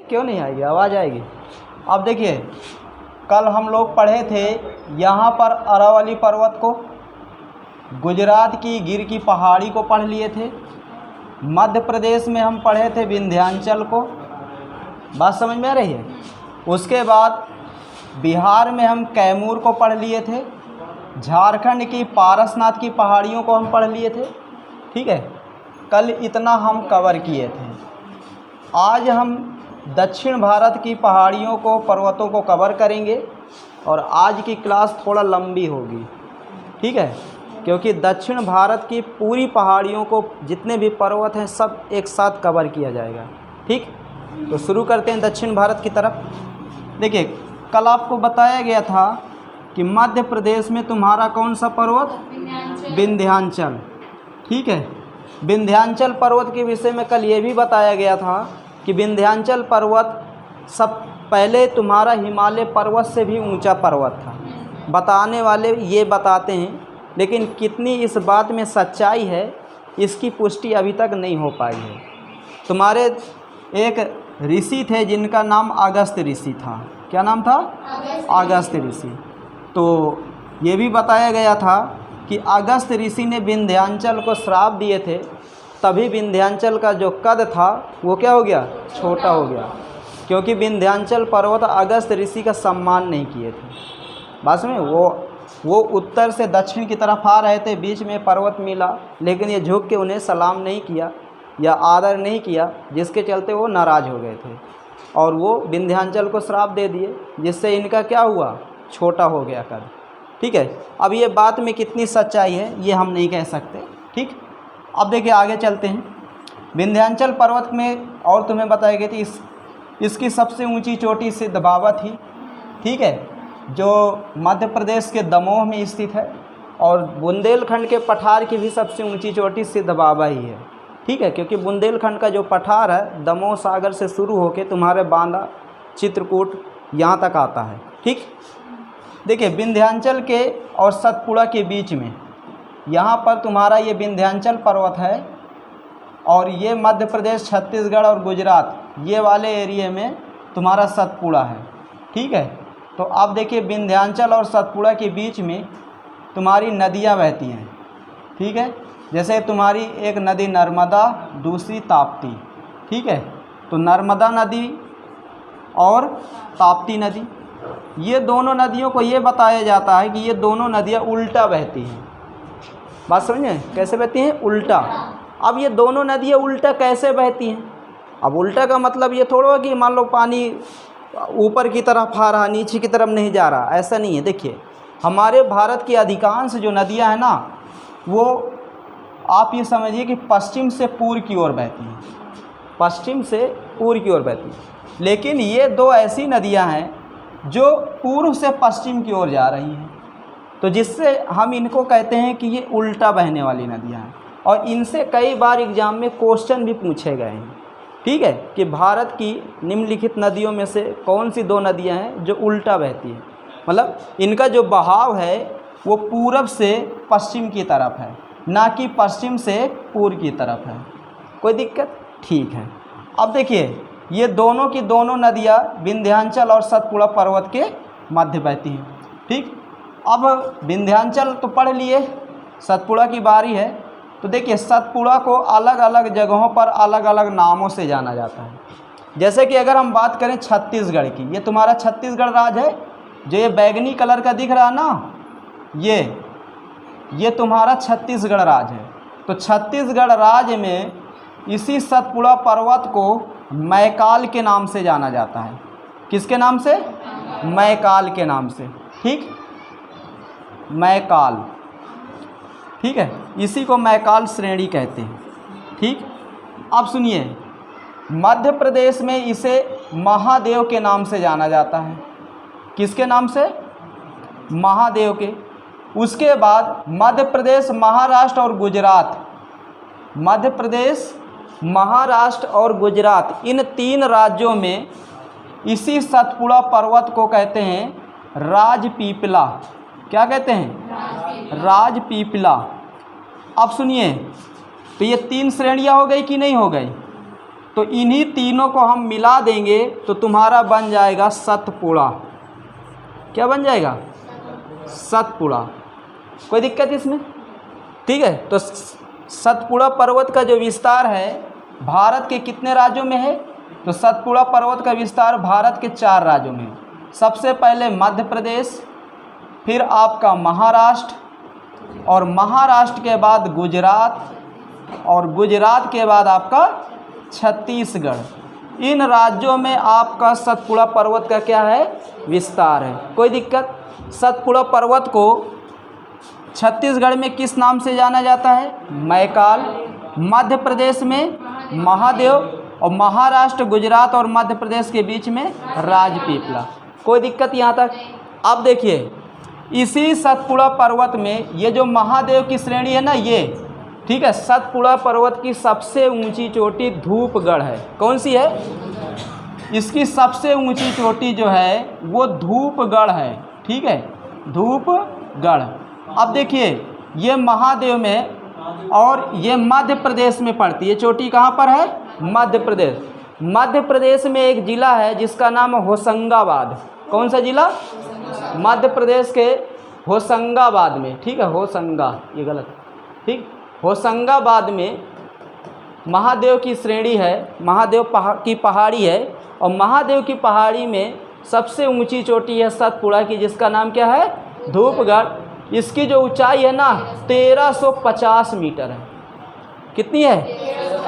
क्यों नहीं आएगी, आवाज़ आएगी। अब देखिए, कल हम लोग पढ़े थे यहाँ पर अरावली पर्वत को, गुजरात की गिर की पहाड़ी को पढ़ लिए थे, मध्य प्रदेश में हम पढ़े थे विंध्याचल को, बात समझ में आ रही है। उसके बाद बिहार में हम कैमूर को पढ़ लिए थे, झारखंड की पारसनाथ की पहाड़ियों को हम पढ़ लिए थे। ठीक है, कल इतना हम कवर किए थे। आज हम दक्षिण भारत की पहाड़ियों को, पर्वतों को कवर करेंगे और आज की क्लास थोड़ा लंबी होगी। ठीक है, क्योंकि दक्षिण भारत की पूरी पहाड़ियों को, जितने भी पर्वत हैं सब एक साथ कवर किया जाएगा। ठीक, तो शुरू करते हैं दक्षिण भारत की तरफ। देखिए, कल आपको बताया गया था कि मध्य प्रदेश में तुम्हारा कौन सा पर्वत, विंध्याचल। ठीक है, विंध्याचल पर्वत के विषय में कल ये भी बताया गया था कि विंध्याचल पर्वत सब पहले तुम्हारा हिमालय पर्वत से भी ऊंचा पर्वत था। बताने वाले ये बताते हैं, लेकिन कितनी इस बात में सच्चाई है इसकी पुष्टि अभी तक नहीं हो पाई है। तुम्हारे एक ऋषि थे जिनका नाम अगस्त्य ऋषि था। क्या नाम था? अगस्त्य ऋषि। तो ये भी बताया गया था कि अगस्त्य ऋषि ने विंध्याचल को श्राप दिए थे, तभी विंध्याचल का जो कद था वो क्या हो गया, छोटा हो गया, क्योंकि विंध्याचल पर्वत अगस्त्य ऋषि का सम्मान नहीं किए थे। बस में वो उत्तर से दक्षिण की तरफ आ रहे थे, बीच में पर्वत मिला, लेकिन ये झुक के उन्हें सलाम नहीं किया या आदर नहीं किया, जिसके चलते वो नाराज़ हो गए थे और वो विंध्याचल को श्राप दे दिए, जिससे इनका क्या हुआ, छोटा हो गया कद। ठीक है, अब ये बात में कितनी सच्चाई है ये हम नहीं कह सकते। ठीक, अब देखिए आगे चलते हैं। विंध्याचल पर्वत में और तुम्हें बताई गई थी इसकी सबसे ऊंची चोटी सिद्ध बाबा थी। ठीक है, जो मध्य प्रदेश के दमोह में स्थित है, और बुंदेलखंड के पठार की भी सबसे ऊंची चोटी सिद्ध बाबा ही है। ठीक है, क्योंकि बुंदेलखंड का जो पठार है दमोह सागर से शुरू होकर तुम्हारे बांदा, चित्रकूट यहाँ तक आता है। ठीक, देखिए विंध्याचल के और सतपुड़ा के बीच में यहाँ पर तुम्हारा ये विंध्याचल पर्वत है, और ये मध्य प्रदेश, छत्तीसगढ़ और गुजरात ये वाले एरिया में तुम्हारा सतपुड़ा है। ठीक है, तो अब देखिए विंध्याचल और सतपुड़ा के बीच में तुम्हारी नदियाँ बहती हैं। ठीक है, जैसे तुम्हारी एक नदी नर्मदा, दूसरी ताप्ती। ठीक है, तो नर्मदा नदी और ताप्ती नदी, ये दोनों नदियों को ये बताया जाता है कि ये दोनों नदियाँ उल्टा बहती हैं। बात समझे, कैसे बहती हैं, उल्टा। अब ये दोनों नदियाँ उल्टा कैसे बहती हैं? अब उल्टा का मतलब ये थोड़ा हो कि मान लो पानी ऊपर की तरफ आ रहा, नीचे की तरफ नहीं जा रहा, ऐसा नहीं है। देखिए, हमारे भारत की अधिकांश जो नदियाँ हैं ना, वो आप ये समझिए कि पश्चिम से पूर्व की ओर बहती हैं, पश्चिम से पूर्व की ओर बहती हैं। लेकिन ये दो ऐसी नदियाँ हैं जो पूर्व से पश्चिम की ओर जा रही हैं, तो जिससे हम इनको कहते हैं कि ये उल्टा बहने वाली नदियाँ हैं। और इनसे कई बार एग्जाम में क्वेश्चन भी पूछे गए हैं। ठीक है, कि भारत की निम्नलिखित नदियों में से कौन सी दो नदियाँ हैं जो उल्टा बहती हैं, मतलब इनका जो बहाव है वो पूरब से पश्चिम की तरफ है, ना कि पश्चिम से पूर्व की तरफ है। कोई दिक्कत? ठीक है। अब देखिए, ये दोनों की दोनों नदियाँ विंध्याचल और सतपुड़ा पर्वत के मध्य बहती हैं। ठीक, अब विंध्याचल तो पढ़ लिए, सतपुड़ा की बारी है। तो देखिए, सतपुड़ा को अलग अलग जगहों पर अलग अलग नामों से जाना जाता है। जैसे कि अगर हम बात करें छत्तीसगढ़ की, ये तुम्हारा छत्तीसगढ़ राज्य है, जो ये बैगनी कलर का दिख रहा है ना, ये तुम्हारा छत्तीसगढ़ राज्य है। तो छत्तीसगढ़ राज्य में इसी सतपुड़ा पर्वत को मैकाल के नाम से जाना जाता है। किसके नाम से? मैकाल के नाम से। ठीक, मैकाल। ठीक है, इसी को मैकाल श्रेणी कहते हैं। ठीक, अब सुनिए, मध्य प्रदेश में इसे महादेव के नाम से जाना जाता है। किसके नाम से? महादेव के। उसके बाद मध्य प्रदेश, महाराष्ट्र और गुजरात, मध्य प्रदेश, महाराष्ट्र और गुजरात, इन तीन राज्यों में इसी सतपुड़ा पर्वत को कहते हैं राजपीपला। क्या कहते हैं? राजपीपला। अब सुनिए, तो ये तीन श्रेणियां हो गई कि नहीं हो गई? तो इन्हीं तीनों को हम मिला देंगे तो तुम्हारा बन जाएगा सतपुड़ा। क्या बन जाएगा? सतपुड़ा। कोई दिक्कत इसमें? ठीक है। तो सतपुड़ा पर्वत का जो विस्तार है भारत के कितने राज्यों में है? तो सतपुड़ा पर्वत का विस्तार भारत के 4 राज्यों में है। सबसे पहले मध्य प्रदेश, फिर आपका महाराष्ट्र, और महाराष्ट्र के बाद गुजरात, और गुजरात के बाद आपका छत्तीसगढ़। इन राज्यों में आपका सतपुड़ा पर्वत का क्या है? विस्तार है। कोई दिक्कत? सतपुड़ा पर्वत को छत्तीसगढ़ में किस नाम से जाना जाता है? मैकाल। मध्य प्रदेश में महादेव, और महाराष्ट्र, गुजरात और मध्य प्रदेश के बीच में राजपीपला। कोई दिक्कत यहाँ तक? अब देखिए, इसी सतपुड़ा पर्वत में ये जो महादेव की श्रेणी है ना, ये ठीक है, सतपुड़ा पर्वत की सबसे ऊंची चोटी धूपगढ़ है। कौन सी है? इसकी सबसे ऊंची चोटी जो है वो धूपगढ़ है। ठीक है, धूपगढ़। अब देखिए, ये महादेव में और ये मध्य प्रदेश में पड़ती है। चोटी कहाँ पर है? मध्य प्रदेश। मध्य प्रदेश में एक ज़िला है जिसका नाम है होशंगाबाद। कौन सा ज़िला? मध्य प्रदेश के होशंगाबाद में। ठीक है, होशंगा, ये गलत। ठीक, होशंगाबाद में महादेव की श्रेणी है, महादेव की पहाड़ी है, और महादेव की पहाड़ी में सबसे ऊंची चोटी है सतपुड़ा की, जिसका नाम क्या है? धूपगढ़। इसकी जो ऊंचाई है ना 1350 मीटर है। कितनी है?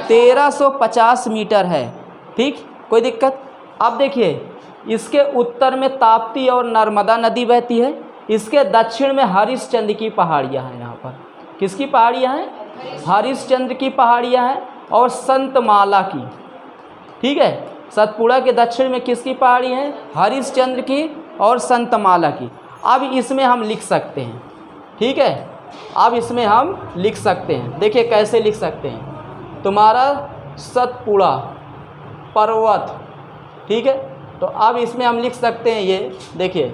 1350 मीटर है। ठीक, कोई दिक्कत? अब देखिए, इसके उत्तर में ताप्ती और नर्मदा नदी बहती है। इसके दक्षिण में हरिश्चंद्र की पहाड़ियाँ हैं। यहाँ पर किसकी पहाड़ियाँ हैं? हरिश्चंद्र की पहाड़ियाँ हैं और संतमाला की। ठीक है, सतपुड़ा के दक्षिण में किसकी पहाड़ी हैं? हरिश्चंद्र की और संतमाला की। अब इसमें हम लिख सकते हैं। ठीक है, अब इसमें हम लिख सकते हैं। देखिए कैसे लिख सकते हैं। तुम्हारा सतपुड़ा पर्वत, ठीक है, तो अब इसमें हम लिख सकते हैं ये देखिए,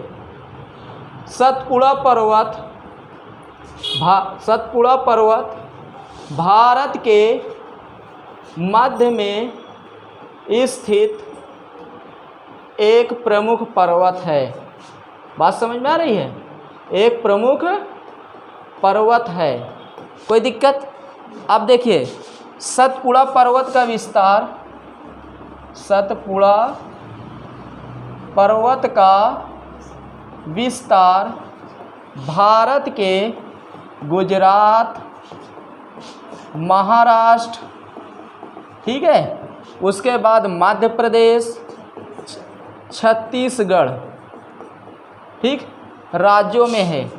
सतपुड़ा पर्वत भारत के मध्य में स्थित एक प्रमुख पर्वत है। बात समझ में आ रही है? एक प्रमुख पर्वत है। कोई दिक्कत? अब देखिए, सतपुड़ा पर्वत का विस्तार, सतपुड़ा पर्वत का विस्तार भारत के गुजरात, महाराष्ट्र, ठीक है, उसके बाद मध्य प्रदेश, छत्तीसगढ़, ठीक, राज्यों में है।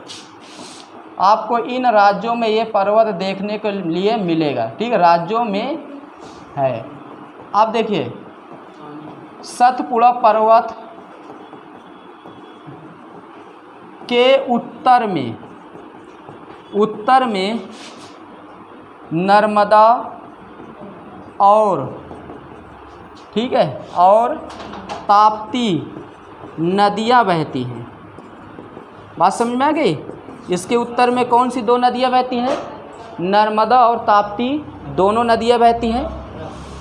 आपको इन राज्यों में ये पर्वत देखने के लिए मिलेगा। ठीक, राज्यों में है। अब देखिए, सतपुड़ा पर्वत के उत्तर में नर्मदा और, ठीक है, और ताप्ती नदियाँ बहती हैं। बात समझ में आ गई? इसके उत्तर में कौन सी 2 नदियाँ बहती हैं? नर्मदा और ताप्ती दोनों नदियाँ बहती हैं।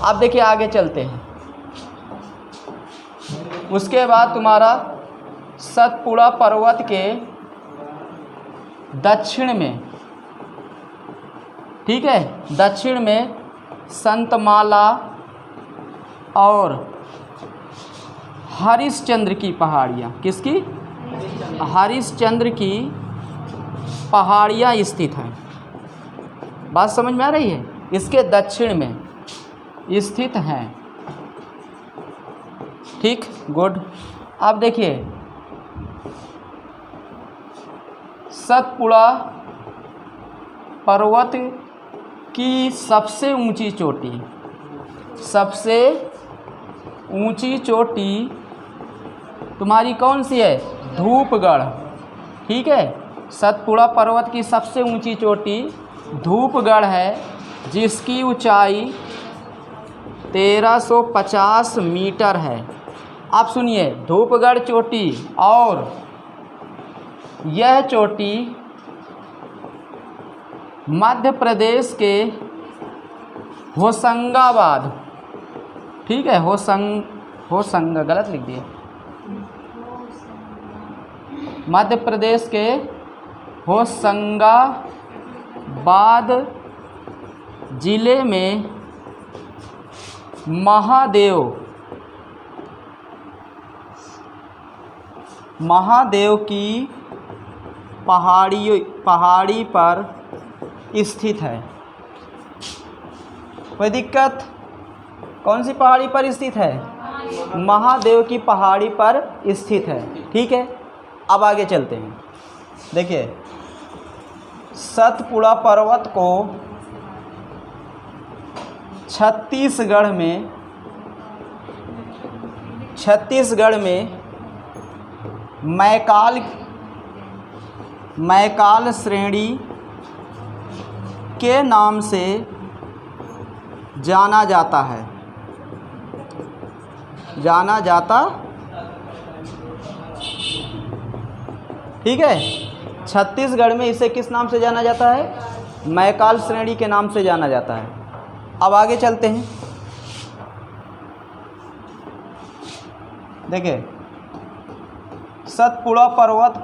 अब देखिए आगे चलते हैं। उसके बाद तुम्हारा सतपुड़ा पर्वत के दक्षिण में, ठीक है, दक्षिण में संतमाला और हरिश्चंद्र की पहाड़ियाँ, किसकी? हरिश्चंद्र की पहाड़ियाँ स्थित हैं। बात समझ में आ रही है? इसके दक्षिण में स्थित हैं। ठीक, गुड। अब देखिए, सतपुड़ा पर्वत की सबसे ऊंची चोटी, सबसे ऊंची चोटी तुम्हारी कौन सी है? धूपगढ़। ठीक है, सतपुड़ा पर्वत की सबसे ऊंची चोटी धूपगढ़ है, जिसकी ऊंचाई 1350 मीटर है। आप सुनिए, धूपगढ़ चोटी, और यह चोटी मध्य प्रदेश के होशंगाबाद, ठीक है, होशंग गलत लिख दिए। मध्य प्रदेश के होशंगाबाद जिले में महादेव की पहाड़ी पर स्थित है। कोई दिक्कत? कौन सी पहाड़ी पर स्थित है? महादेव की पहाड़ी पर स्थित है। ठीक है, अब आगे चलते हैं। देखिए, सतपुड़ा पर्वत को छत्तीसगढ़ में मैकाल श्रेणी के नाम से जाना जाता है। ठीक है, छत्तीसगढ़ में इसे किस नाम से जाना जाता है? मैकाल श्रेणी के नाम से जाना जाता है। अब आगे चलते हैं। देखिए, सतपुड़ा पर्वत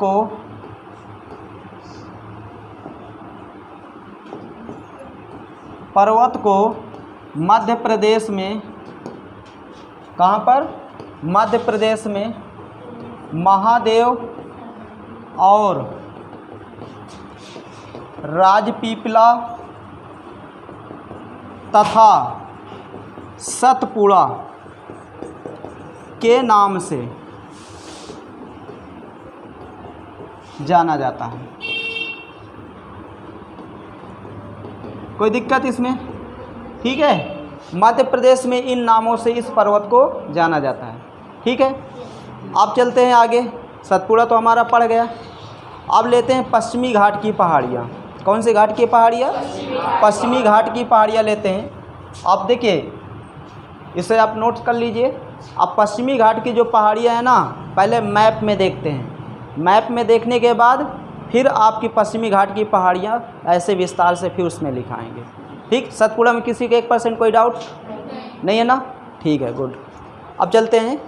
को मध्य प्रदेश में, कहाँ पर? मध्य प्रदेश में महादेव और राजपीपला तथा सतपुड़ा के नाम से जाना जाता है। कोई दिक्कत इसमें? ठीक है, मध्य प्रदेश में इन नामों से इस पर्वत को जाना जाता है। ठीक है, अब चलते हैं आगे। सतपुड़ा तो हमारा पड़ गया। अब लेते हैं पश्चिमी घाट की पहाड़ियाँ। कौन से घाट की पहाड़ियाँ? पश्चिमी घाट की पहाड़ियाँ लेते हैं। अब देखिए, इसे आप नोट कर लीजिए। अब पश्चिमी घाट की जो पहाड़ियाँ हैं ना, पहले मैप में देखते हैं। मैप में देखने के बाद फिर आपकी पश्चिमी घाट की पहाड़ियाँ ऐसे विस्तार से फिर उसमें लिखाएंगे। ठीक, सतपुड़ा में किसी के 1% कोई डाउट नहीं है ना? ठीक है, गुड। अब चलते हैं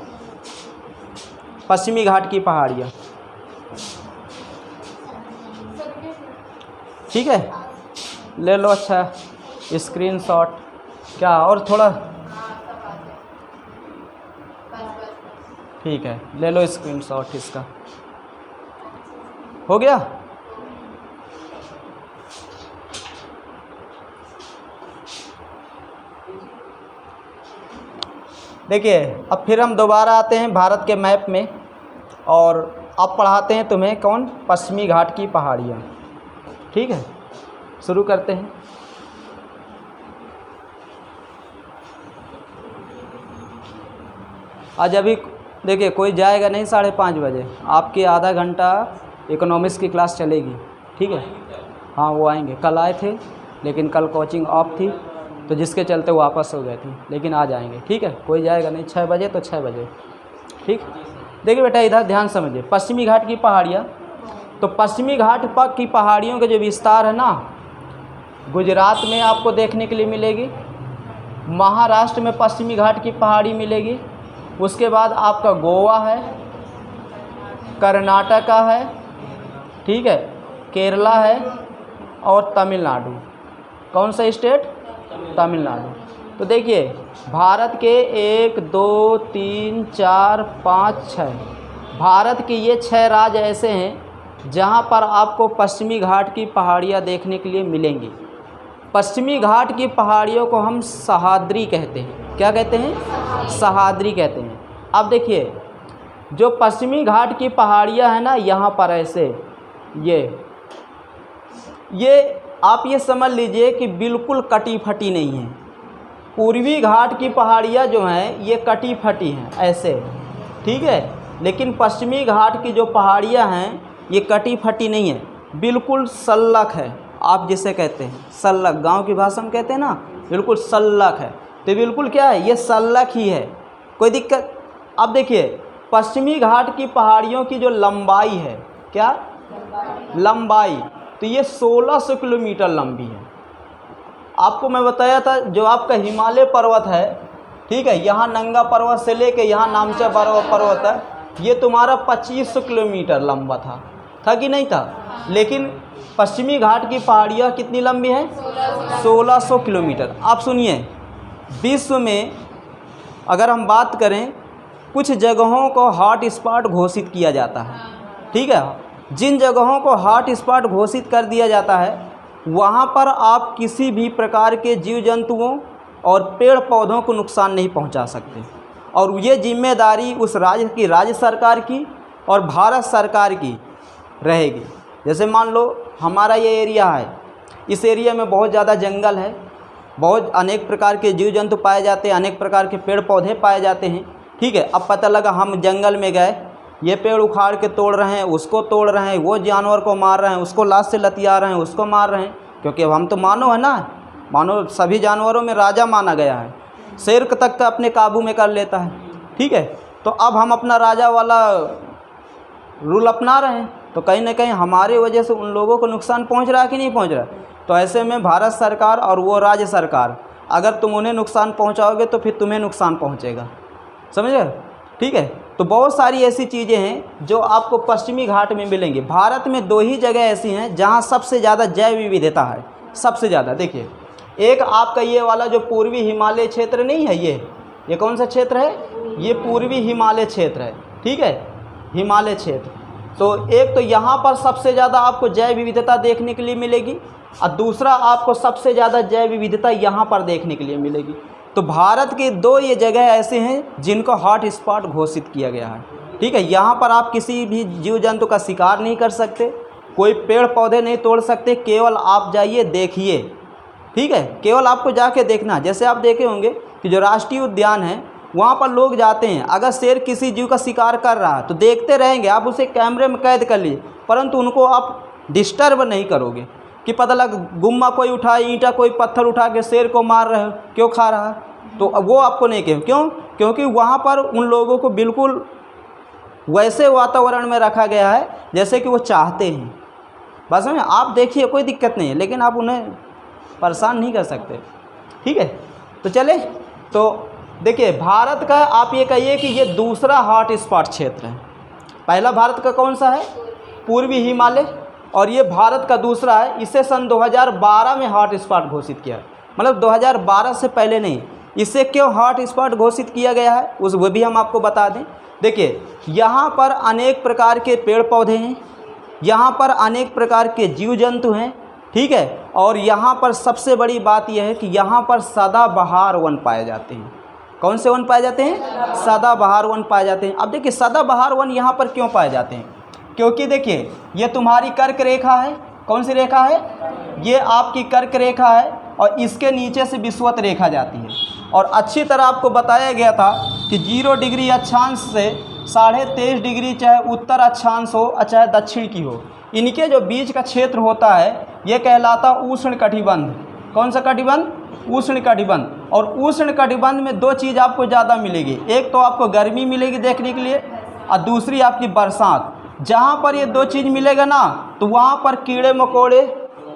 पश्चिमी घाट की पहाड़ियाँ। ठीक है, ले लो। अच्छा, स्क्रीनशॉट क्या? और थोड़ा, ठीक है, ले लो स्क्रीनशॉट इसका। हो गया? देखिए, अब फिर हम दोबारा आते हैं भारत के मैप में और अब पढ़ाते हैं तुम्हें कौन? पश्चिमी घाट की पहाड़ियाँ। ठीक है, शुरू करते हैं। आज अभी देखिए, कोई जाएगा नहीं 5:30 बजे। आपकी आधा घंटा इकोनॉमिक्स की क्लास चलेगी। ठीक है, हाँ, वो आएंगे। कल आए थे लेकिन कल कोचिंग ऑफ थी, तो जिसके चलते वो वापस हो गए थे, लेकिन आ जाएंगे। ठीक है, कोई जाएगा नहीं 6 बजे तो 6 बजे। ठीक, देखिए बेटा, इधर ध्यान समझिए। पश्चिमी घाट की पहाड़ियाँ, तो पश्चिमी घाट की पहाड़ियों के जो विस्तार है ना, गुजरात में आपको देखने के लिए मिलेगी, महाराष्ट्र में पश्चिमी घाट की पहाड़ी मिलेगी, उसके बाद आपका गोवा है, कर्नाटका है, ठीक है, केरला है और तमिलनाडु। कौन सा स्टेट? तमिलनाडु। तो देखिए, भारत के 1 2 3 4 5 6 भारत के ये 6 राज्य ऐसे हैं जहाँ पर आपको पश्चिमी घाट की पहाड़ियाँ देखने के लिए मिलेंगी। पश्चिमी घाट की पहाड़ियों को हम सह्याद्री कहते हैं। क्या कहते हैं? सह्याद्री कहते हैं। अब देखिए, जो पश्चिमी घाट की पहाड़ियाँ हैं ना, यहाँ पर ऐसे ये आप ये समझ लीजिए कि बिल्कुल कटी फटी नहीं है। पूर्वी घाट की पहाड़ियाँ जो हैं ये कटी फटी हैं ऐसे, ठीक है, लेकिन पश्चिमी घाट की जो पहाड़ियाँ हैं ये कटी फटी नहीं है, बिल्कुल सल्लक है। आप जिसे कहते हैं सल्लक, गांव की भाषा में कहते हैं ना, बिल्कुल सल्लक है। तो बिल्कुल क्या है, ये सल्लक ही है, कोई दिक्कत। अब देखिए, पश्चिमी घाट की पहाड़ियों की जो लंबाई है, क्या लंबाई, तो ये 1600 किलोमीटर लंबी है। आपको मैं बताया था जो आपका हिमालय पर्वत है, ठीक है। यहाँ नंगा पर्वत से लेके यहाँ नामचा पर्वत है, ये तुम्हारा 2500 किलोमीटर लंबा था कि नहीं था? लेकिन पश्चिमी घाट की पहाड़ियाँ कितनी लंबी हैं? 1600 किलोमीटर। आप सुनिए, विश्व में अगर हम बात करें, कुछ जगहों को हॉट स्पॉट घोषित किया जाता है, ठीक है। जिन जगहों को हॉट स्पॉट घोषित कर दिया जाता है वहाँ पर आप किसी भी प्रकार के जीव जंतुओं और पेड़ पौधों को नुकसान नहीं पहुँचा सकते, और ये जिम्मेदारी उस राज्य की, राज्य सरकार की और भारत सरकार की रहेगी। जैसे मान लो हमारा ये एरिया है, इस एरिया में बहुत ज़्यादा जंगल है, बहुत अनेक प्रकार के जीव जंतु पाए जाते हैं, अनेक प्रकार के पेड़ पौधे पाए जाते हैं, ठीक है। अब पता लगा हम जंगल में गए, ये पेड़ उखाड़ के तोड़ रहे हैं, उसको तोड़ रहे हैं, वो जानवर को मार रहे हैं, उसको लाश से लतिया रहे हैं, उसको मार रहे हैं, क्योंकि हम तो मानव है ना, मानव सभी जानवरों में राजा माना गया है, शेर तक का अपने काबू में कर लेता है, ठीक है। तो अब हम अपना राजा वाला रूल अपना रहे हैं, तो कहीं ना कहीं हमारे वजह से उन लोगों को नुकसान पहुंच रहा है कि नहीं पहुंच रहा है? तो ऐसे में भारत सरकार और वो राज्य सरकार, अगर तुम उन्हें नुकसान पहुंचाओगे तो फिर तुम्हें नुकसान पहुंचेगा, समझ रहे हो? ठीक है। तो बहुत सारी ऐसी चीज़ें हैं जो आपको पश्चिमी घाट में मिलेंगी। भारत में 2 ही जगह ऐसी हैं जहां सबसे ज़्यादा जैव विविधता है, सबसे ज़्यादा। देखिए, एक आपका ये वाला जो पूर्वी हिमालय क्षेत्र नहीं है, ये कौन सा क्षेत्र है? ये पूर्वी हिमालय क्षेत्र है, ठीक है, हिमालय क्षेत्र। तो एक तो यहाँ पर सबसे ज़्यादा आपको जैव विविधता देखने के लिए मिलेगी, और दूसरा आपको सबसे ज़्यादा जैव विविधता यहाँ पर देखने के लिए मिलेगी। तो भारत के 2 ये जगह ऐसे हैं जिनको हॉट स्पॉट घोषित किया गया है, ठीक है। यहाँ पर आप किसी भी जीव जंतु का शिकार नहीं कर सकते, कोई पेड़ पौधे नहीं तोड़ सकते, केवल आप जाइए देखिए, ठीक है, केवल आपको जाके देखना। जैसे आप देखे होंगे कि जो राष्ट्रीय उद्यान है वहाँ पर लोग जाते हैं, अगर शेर किसी जीव का शिकार कर रहा है तो देखते रहेंगे, आप उसे कैमरे में कैद कर लीजिए, परंतु उनको आप डिस्टर्ब नहीं करोगे कि पता लग गुम्मा कोई उठाए, ईंटा कोई पत्थर उठा के शेर को मार रहे हो, क्यों खा रहा है, तो वो आपको नहीं कहें। क्यों? क्योंकि वहाँ पर उन लोगों को बिल्कुल वैसे वातावरण में रखा गया है जैसे कि वो चाहते हैं। बस में आप देखिए, कोई दिक्कत नहीं है, लेकिन आप उन्हें परेशान नहीं कर सकते, ठीक है। तो चले, तो देखिए, भारत का आप ये कहिए कि ये दूसरा हॉट स्पॉट क्षेत्र है। पहला भारत का कौन सा है? पूर्वी हिमालय, और ये भारत का दूसरा है। इसे सन 2012 में हॉट स्पॉट घोषित किया, मतलब 2012 से पहले नहीं। इसे क्यों हॉट स्पॉट घोषित किया गया है वो भी हम आपको बता दें। देखिए, यहाँ पर अनेक प्रकार के पेड़ पौधे हैं, यहाँ पर अनेक प्रकार के जीव जंतु हैं, ठीक है। और यहाँ पर सबसे बड़ी बात यह है कि यहाँ पर सदाबहार वन पाए जाते हैं। कौन से वन पाए जाते हैं? सदाबहार वन पाए जाते हैं। अब देखिए, सदाबहार वन यहाँ पर क्यों पाए जाते हैं? क्योंकि देखिए, ये तुम्हारी कर्क रेखा है। कौन सी रेखा है? ये आपकी कर्क रेखा है, और इसके नीचे से विषुवत रेखा जाती है। और अच्छी तरह आपको बताया गया था कि 0 डिग्री अक्षांश से 23.5 डिग्री चाहे उत्तर अक्षांश हो चाहे दक्षिण की हो, इनके जो बीच का क्षेत्र होता है ये कहलाता उष्ण कटिबंध। कौन सा कटिबंध? उष्ण कटिबंध। और उष्ण कटिबंध में 2 चीज़ आपको ज़्यादा मिलेगी, एक तो आपको गर्मी मिलेगी देखने के लिए, और दूसरी आपकी बरसात। जहाँ पर ये 2 चीज़ मिलेगा ना, तो वहाँ पर कीड़े मकोड़े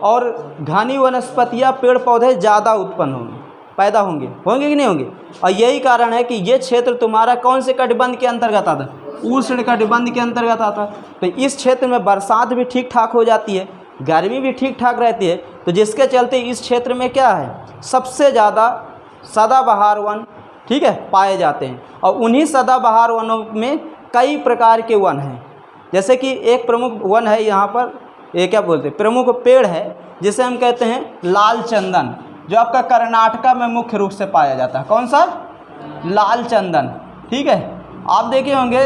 और घनी वनस्पतियाँ, पेड़ पौधे ज़्यादा उत्पन्न होंगे, पैदा होंगे कि नहीं होंगे। और यही कारण है कि ये क्षेत्र तुम्हारा कौन से कटिबंध के अंतर्गत आता है? उष्ण कटिबंध के अंतर्गत आता है। तो इस क्षेत्र में बरसात भी ठीक ठाक हो जाती है, गर्मी भी ठीक ठाक रहती है, तो जिसके चलते इस क्षेत्र में क्या है? सबसे ज़्यादा सदाबहार वन, ठीक है, पाए जाते हैं। और उन्हीं सदाबहार वनों में कई प्रकार के वन हैं। जैसे कि एक प्रमुख वन है यहाँ पर, ये क्या बोलते हैं, प्रमुख पेड़ है जिसे हम कहते हैं लाल चंदन, जो आपका कर्नाटका में मुख्य रूप से पाया जाता है। कौन सा? लाल चंदन, ठीक है। आप देखे होंगे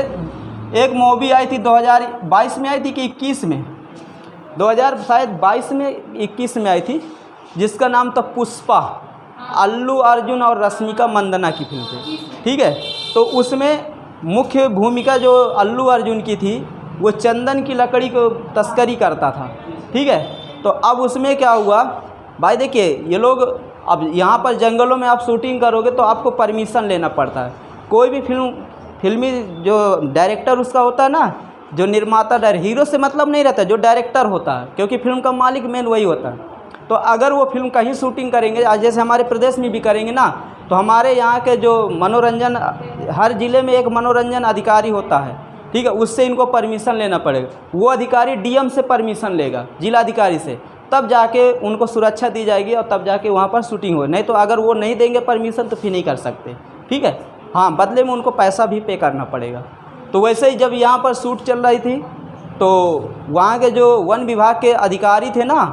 एक मूवी आई थी 2022 में आई थी कि 21 में, 2022 में 21 में आई थी, जिसका नाम था पुष्पा। अल्लू अर्जुन और रश्मिका मंदाना की फिल्म थी, ठीक है। तो उसमें मुख्य भूमिका जो अल्लू अर्जुन की थी, वो चंदन की लकड़ी को तस्करी करता था, ठीक है। तो अब उसमें क्या हुआ भाई, देखिए ये लोग, अब यहाँ पर जंगलों में आप शूटिंग करोगे तो आपको परमिशन लेना पड़ता है। कोई भी फिल्मी जो डायरेक्टर उसका होता है ना, जो निर्माता, हीरो से मतलब नहीं रहता, जो डायरेक्टर होता है, क्योंकि फिल्म का मालिक मेन वही होता है। तो अगर वो फिल्म कहीं शूटिंग करेंगे, आज जैसे हमारे प्रदेश में भी करेंगे ना, तो हमारे यहाँ के जो मनोरंजन, हर ज़िले में एक मनोरंजन अधिकारी होता है, ठीक है, उससे इनको परमिशन लेना पड़ेगा। वो अधिकारी डीएम से परमिशन लेगा, जिलाधिकारी से, तब जाके उनको सुरक्षा दी जाएगी और तब जाके वहाँ पर शूटिंग हो। नहीं तो अगर वो नहीं देंगे परमिशन तो फिर नहीं कर सकते, ठीक है। हाँ, बदले में उनको पैसा भी पे करना पड़ेगा। तो वैसे ही जब यहाँ पर शूट चल रही थी तो वहाँ के जो वन विभाग के अधिकारी थे ना,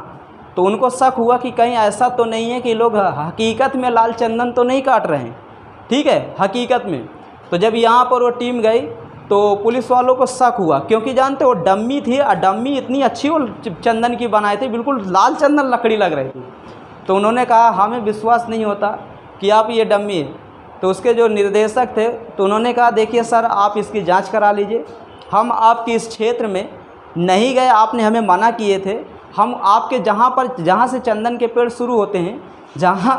तो उनको शक हुआ कि कहीं ऐसा तो नहीं है कि लोग हकीकत में लाल चंदन तो नहीं काट रहे हैं, ठीक है, हकीकत में। तो जब यहाँ पर वो टीम गई तो पुलिस वालों को शक हुआ, क्योंकि जानते वो डम्मी थी और डम्मी इतनी अच्छी वो चंदन की बनाए थे, बिल्कुल लाल चंदन लकड़ी लग रही थी। तो उन्होंने कहा हमें विश्वास नहीं होता कि आप ये डम्मी है। तो उसके जो निर्देशक थे तो उन्होंने कहा देखिए सर, आप इसकी जांच करा लीजिए, हम आपके इस क्षेत्र में नहीं गए, आपने हमें मना किए थे, हम आपके जहाँ से चंदन के पेड़ शुरू होते हैं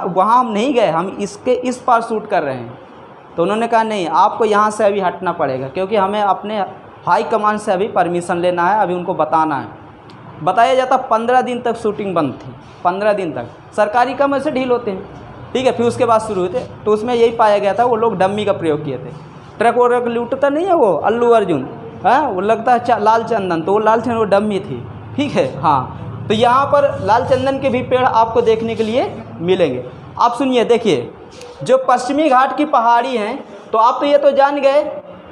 वहाँ हम नहीं गए, हम इसके इस पार शूट कर रहे हैं। तो उन्होंने कहा नहीं, आपको यहाँ से अभी हटना पड़ेगा, क्योंकि हमें अपने हाई कमांड से अभी परमिशन लेना है, अभी उनको बताना है। बताया जाता 15 दिन तक शूटिंग बंद थी, 15 दिन तक। सरकारी काम ऐसे ढील होते हैं, ठीक है। फिर उसके बाद शुरू हुए थे, तो उसमें यही पाया गया था वो लोग डम्मी का प्रयोग किए थे। ट्रक वरक लूटता नहीं है वो अल्लू अर्जुन, हाँ, वो लगता है लाल चंदन, तो वो लाल चंदन वो डम्मी थी, ठीक है। हाँ, तो यहाँ पर लाल चंदन के भी पेड़ आपको देखने के लिए मिलेंगे। आप सुनिए, देखिए जो पश्चिमी घाट की पहाड़ी हैं, तो आप तो ये तो जान गए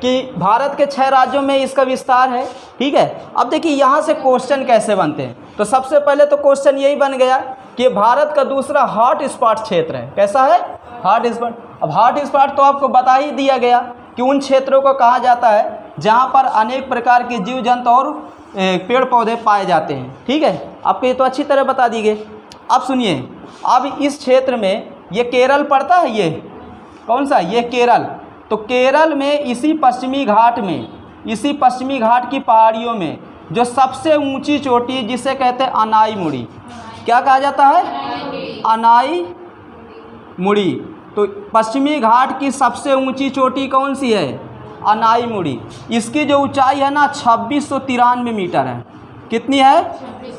कि भारत के 6 राज्यों में इसका विस्तार है, ठीक है। अब देखिए यहाँ से क्वेश्चन कैसे बनते हैं। तो सबसे पहले तो क्वेश्चन यही बन गया कि भारत का दूसरा हॉट स्पॉट क्षेत्र है। कैसा है? Hot spot. अब हॉट स्पॉट तो आपको बता ही दिया गया कि उन क्षेत्रों को कहा जाता है जहाँ पर अनेक प्रकार के जीव जंतु और पेड़ पौधे पाए जाते हैं, ठीक है। आपको ये तो अच्छी तरह बता दी गई। अब सुनिए, अब इस क्षेत्र में ये केरल पड़ता है, ये कौन सा, ये केरल। तो केरल में इसी पश्चिमी घाट में, इसी पश्चिमी घाट की पहाड़ियों में जो सबसे ऊंची चोटी जिसे कहते हैं अनाई मुड़ी, क्या कहा जाता है? अनाई मुड़ी। तो पश्चिमी घाट की सबसे ऊंची चोटी कौन सी है? अनाई मुड़ी। इसकी जो ऊंचाई है ना 2693 मीटर है। कितनी है?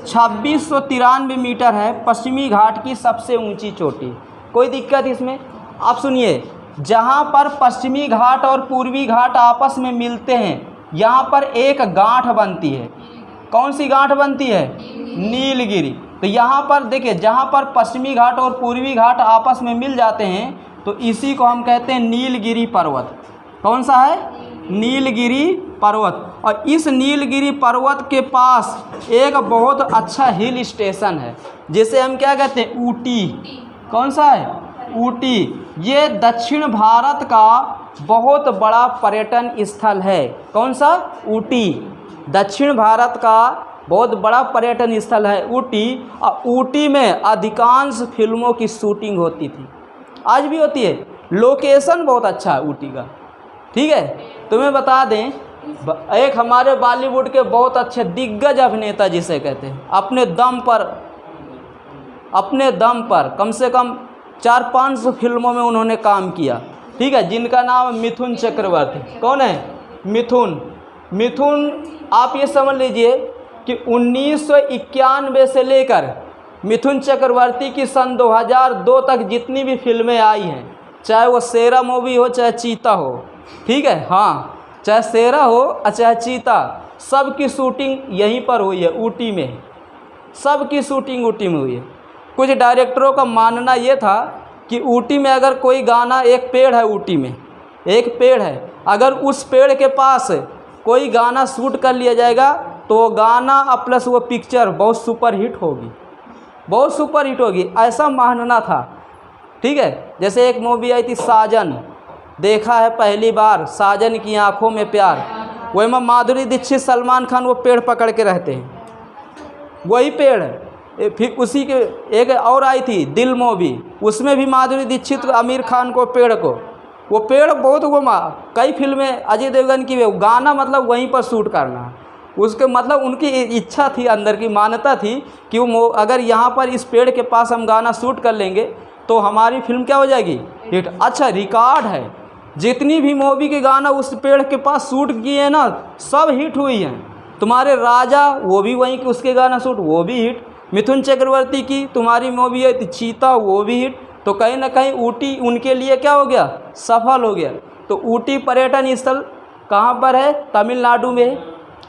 2693 मीटर है पश्चिमी घाट की सबसे ऊंची चोटी। कोई दिक्कत इसमें? आप सुनिए, जहाँ पर पश्चिमी घाट और पूर्वी घाट आपस में मिलते हैं, यहाँ पर एक गांठ बनती है। कौन सी गांठ बनती है? नीलगिरी। तो यहाँ पर देखिए, जहाँ पर पश्चिमी घाट और पूर्वी घाट आपस में मिल जाते हैं तो इसी को हम कहते हैं नीलगिरी पर्वत। कौन सा है? नीलगिरी पर्वत। और इस नीलगिरी पर्वत के पास एक बहुत अच्छा हिल स्टेशन है जिसे हम क्या कहते हैं? ऊटी। कौन सा है? ऊटी। ये दक्षिण भारत का बहुत बड़ा पर्यटन स्थल है। कौन सा? ऊटी। दक्षिण भारत का बहुत बड़ा पर्यटन स्थल है ऊटी। और ऊटी में अधिकांश फिल्मों की शूटिंग होती थी, आज भी होती है। लोकेशन बहुत अच्छा है ऊटी का, ठीक है। तुम्हें बता दें, एक हमारे बॉलीवुड के बहुत अच्छे दिग्गज अभिनेता जिसे कहते हैं, अपने दम पर कम से कम 400-500 फिल्मों में उन्होंने काम किया, ठीक है, जिनका नाम मिथुन चक्रवर्ती। कौन है? मिथुन। आप ये समझ लीजिए कि 1991 से लेकर मिथुन चक्रवर्ती की सन 2002 तक जितनी भी फिल्में आई हैं, चाहे वो शेरा मूवी हो चाहे चीता हो, ठीक है, हाँ, चाहे शेरा हो और चाहे चीता, सब की शूटिंग यहीं पर हुई है, ऊटी में। सब की शूटिंग ऊटी में हुई है। कुछ डायरेक्टरों का मानना ये था कि ऊटी में अगर कोई गाना, एक पेड़ है ऊटी में, एक पेड़ है, अगर उस पेड़ के पास कोई गाना शूट कर लिया जाएगा तो वो गाना प्लस वो पिक्चर बहुत सुपरहिट होगी, बहुत सुपरहिट होगी, ऐसा मानना था, ठीक है। जैसे एक मूवी आई थी साजन, देखा है पहली बार, साजन की आंखों में प्यार, वही में माधुरी दीक्षित, सलमान खान वो पेड़ पकड़ के रहते हैं, वही पेड़ है। फिर उसी के एक और आई थी दिल मूवी, उसमें भी माधुरी दीक्षित आमिर खान को पेड़ को, वो पेड़ बहुत घुमा, कई फिल्में अजय देवगन की, गाना मतलब वहीं पर शूट करना, उसके मतलब उनकी इच्छा थी, अंदर की मान्यता थी कि वो अगर यहाँ पर इस पेड़ के पास हम गाना शूट कर लेंगे तो हमारी फिल्म क्या हो जाएगी? हिट। अच्छा, रिकॉर्ड है, जितनी भी मूवी के गाना उस पेड़ के पास शूट किए हैं ना, सब हिट हुई हैं। तुम्हारे राजा, वो भी वहीं के उसके गाना शूट, वो भी हिट। मिथुन चक्रवर्ती की तुम्हारी मूवी है चीता, वो भी हिट। तो कहीं ना कहीं ऊटी उनके लिए क्या हो गया, सफल हो गया। तो ऊटी पर्यटन स्थल कहाँ पर है, तमिलनाडु में है।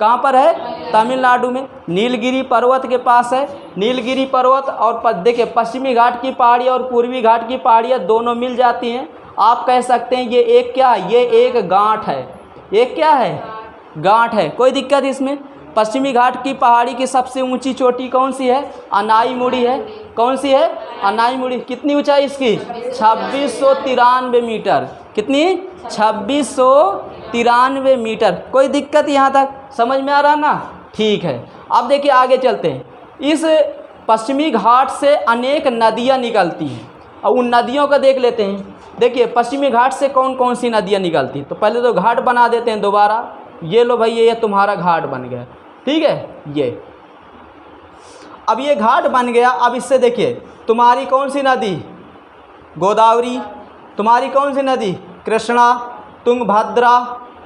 कहाँ पर है, तमिलनाडु में, नीलगिरी पर्वत के पास है। नीलगिरी पर्वत और देखिए पश्चिमी घाट की पहाड़ी और पूर्वी घाट की पहाड़ियाँ दोनों मिल जाती हैं। आप कह सकते हैं ये एक क्या है, ये एक गांठ है। एक क्या है, गांठ है, कोई दिक्कत इसमें। पश्चिमी घाट की पहाड़ी की सबसे ऊंची चोटी कौन सी है, अनाईमुड़ी है। कौन सी है, अनाईमुड़ी। कितनी ऊंचाई इसकी, 2693 मीटर। कितनी, 2693 मीटर। कोई दिक्कत यहाँ तक समझ में आ रहा ना, ठीक है। अब देखिए आगे चलते हैं। इस पश्चिमी घाट से अनेक नदियाँ निकलती हैं और उन नदियों का देख लेते हैं। देखिए पश्चिमी घाट से कौन कौन सी नदियाँ निकलती हैं। तो पहले तो घाट बना देते हैं दोबारा। ये लो भाई, ये तुम्हारा घाट बन गया, ठीक है। ये अब ये घाट बन गया। अब इससे देखिए तुम्हारी कौन सी नदी, गोदावरी। तुम्हारी कौन सी नदी, कृष्णा, तुंगभद्रा,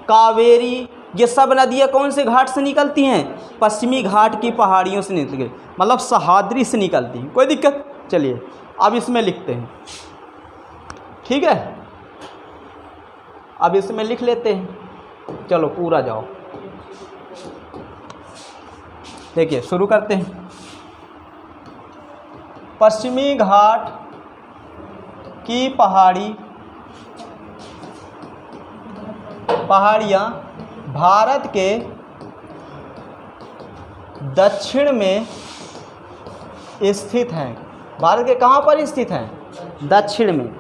कावेरी। ये सब नदियाँ कौन से घाट से निकलती हैं, पश्चिमी घाट की पहाड़ियों से निकलती, मतलब सह्याद्री से निकलती हैं। कोई दिक्कत, चलिए अब इसमें लिखते हैं, ठीक है। अब इसमें लिख लेते हैं, चलो पूरा जाओ। देखिए शुरू करते हैं। पश्चिमी घाट की पहाड़ियाँ भारत के दक्षिण में स्थित हैं। भारत के कहाँ पर स्थित हैं, दक्षिण में।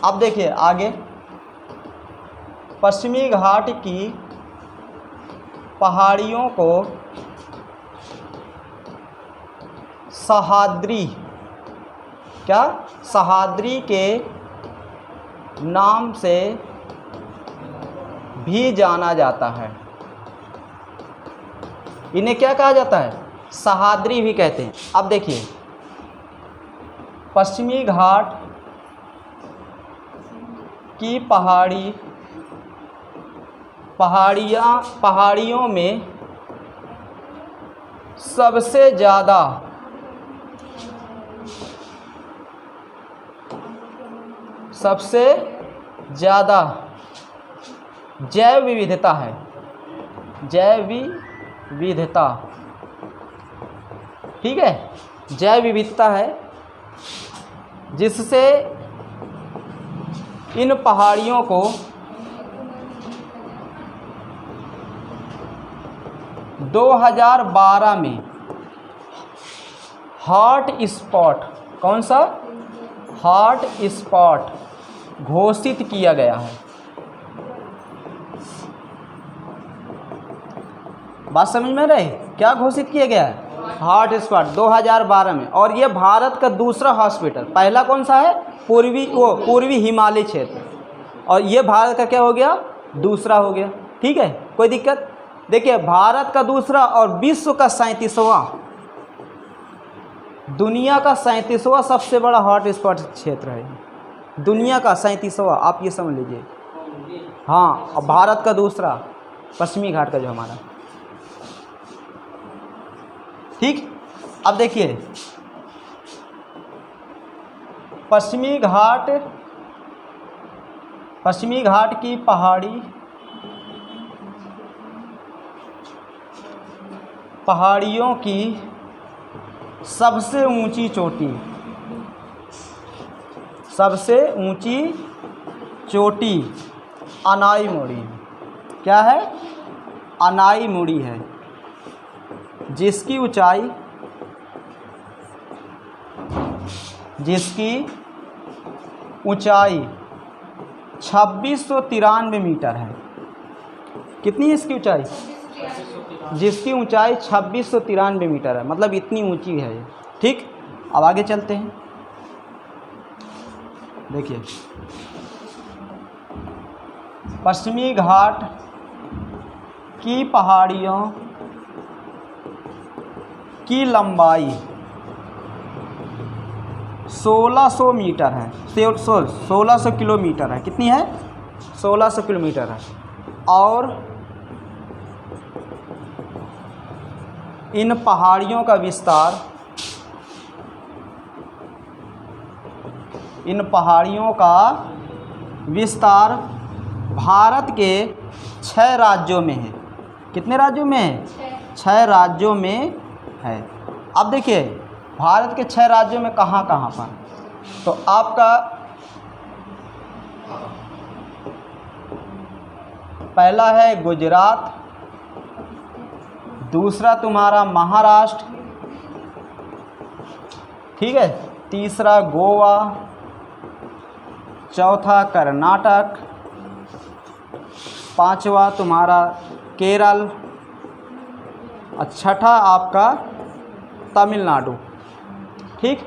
अब देखिए आगे, पश्चिमी घाट की पहाड़ियों को सह्याद्री, क्या, सह्याद्री के नाम से भी जाना जाता है। इन्हें क्या कहा जाता है, सह्याद्री भी कहते हैं। अब देखिए पश्चिमी घाट की पहाड़ियों में सबसे ज़्यादा जैव विविधता है। जैव विविधता, ठीक है, जैव विविधता है, जिससे इन पहाड़ियों को 2012 में हॉट स्पॉट, कौन सा, हॉट स्पॉट घोषित किया गया है। बात समझ में रहे, क्या घोषित किया गया है, हॉट स्पॉट 2012 में। और ये भारत का दूसरा हॉस्पिटल, पहला कौन सा है, पूर्वी हिमालय क्षेत्र, और ये भारत का क्या हो गया, दूसरा हो गया, ठीक है। कोई दिक्कत, देखिए भारत का दूसरा और विश्व का 37वां, दुनिया का 37वां सबसे बड़ा हॉट स्पॉट क्षेत्र है। दुनिया का 37वां, आप ये समझ लीजिए। हाँ, और भारत का दूसरा, पश्चिमी घाट का जो हमारा, ठीक। अब देखिए पश्चिमी घाट की पहाड़ियों की सबसे ऊंची चोटी अनाईमुड़ी, क्या है, अनाईमुड़ी है, जिसकी ऊंचाई 2693 मीटर है। कितनी है इसकी ऊंचाई, जिसकी ऊंचाई 2693 मीटर है, मतलब इतनी ऊंची है ये, ठीक। अब आगे चलते हैं। देखिए पश्चिमी घाट की पहाड़ियों की लंबाई 1600 मीटर है, 1600 किलोमीटर है। कितनी है, 1600 किलोमीटर है। और इन पहाड़ियों का विस्तार इन पहाड़ियों का विस्तार भारत के 6 राज्यों में है। कितने राज्यों में है? 6 राज्यों में है। अब देखिए भारत के 6 राज्यों में कहाँ कहाँ पर, तो आपका पहला है गुजरात, दूसरा तुम्हारा महाराष्ट्र, ठीक है, तीसरा गोवा, चौथा कर्नाटक, पांचवा तुम्हारा केरल और छठा आपका तमिलनाडु। ठीक,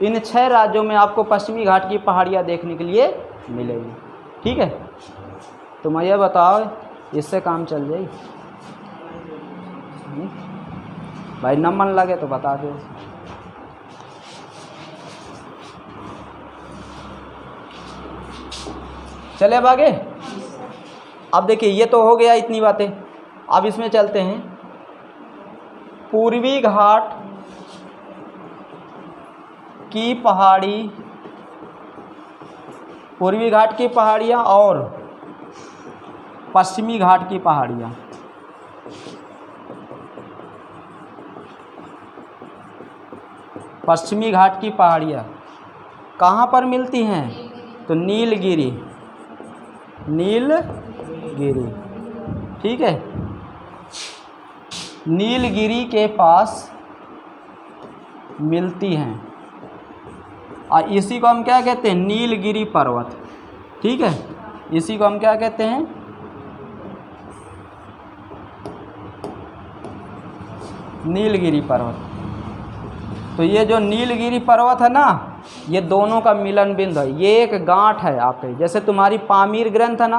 इन 6 राज्यों में आपको पश्चिमी घाट की पहाड़ियाँ देखने के लिए मिलेगी। ठीक है, तुम ये बताओ इससे काम चल जाएगी भाई? न मन लगे तो बता दो। चले अब आगे। अब देखिए ये तो हो गया इतनी बातें। अब इसमें चलते हैं पूर्वी घाट की पहाड़ी, पूर्वी घाट की पहाड़ियाँ और पश्चिमी घाट की पहाड़ियाँ। पश्चिमी घाट की पहाड़ियाँ कहाँ पर मिलती हैं? तो नीलगिरी, नीलगिरी, ठीक है, नीलगिरी के पास मिलती हैं और इसी को हम क्या कहते हैं? नीलगिरी पर्वत। ठीक है, इसी को हम क्या कहते हैं? नीलगिरी पर्वत। तो ये जो नीलगिरी पर्वत है ना, ये दोनों का मिलन बिंदु है। ये एक गांठ है आपके, जैसे तुम्हारी पामीर ग्रंथ है ना,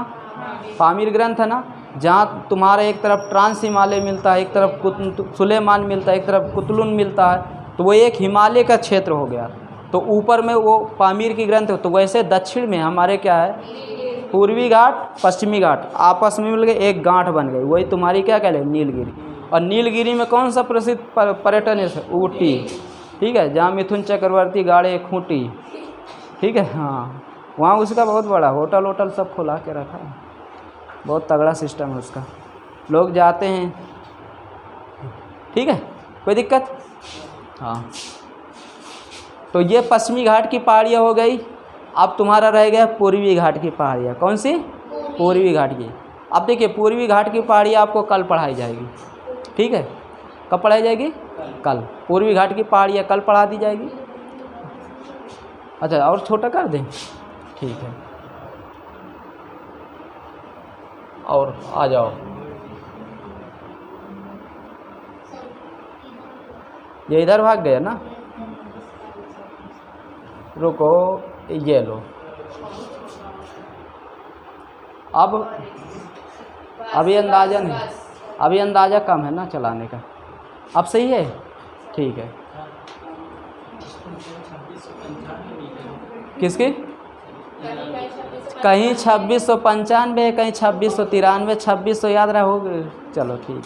पामीर ग्रंथ है ना, जहाँ तुम्हारा एक तरफ ट्रांस हिमालय मिलता है, एक तरफ सुलेमान मिलता है, एक तरफ कुतलुन मिलता है, तो वो एक हिमालय का क्षेत्र हो गया। तो ऊपर में वो पामीर की ग्रंथ है। तो वैसे दक्षिण में हमारे क्या है? पूर्वी घाट, पश्चिमी घाट आपस में मिल गए, एक गांठ बन गई, वही तुम्हारी क्या कहले? नीलगिरी। और नीलगिरी में कौन सा प्रसिद्ध पर्यटन है? ऊटी। ठीक है, जहाँ मिथुन चक्रवर्ती गाड़े खूंटी। ठीक है, हाँ, वहाँ उसका बहुत बड़ा होटल वोटल सब खुला के रखा है, बहुत तगड़ा सिस्टम है उसका, लोग जाते हैं। ठीक है, कोई दिक्कत? हाँ, तो ये पश्चिमी घाट की पहाड़ियाँ हो गई। अब तुम्हारा रह गया पूर्वी घाट की पहाड़ियाँ। कौन सी? पूर्वी घाट की। अब देखिए पूर्वी घाट की पहाड़ियाँ आपको कल पढ़ाई जाएगी। ठीक है, कब पढ़ाई जाएगी? कल। पूर्वी घाट की पहाड़ियाँ कल पढ़ा दी जाएगी। अच्छा, और छोटा कर दें? ठीक है, और आ जाओ। ये इधर भाग गया ना, रुको, ये लो। अब अभी अंदाज़ा नहीं, अभी अंदाज़ा कम है ना चलाने का। अब सही है? ठीक है। किसकी? कहीं 2695 कहीं 2693, 2600 याद रहा होगा। चलो ठीक।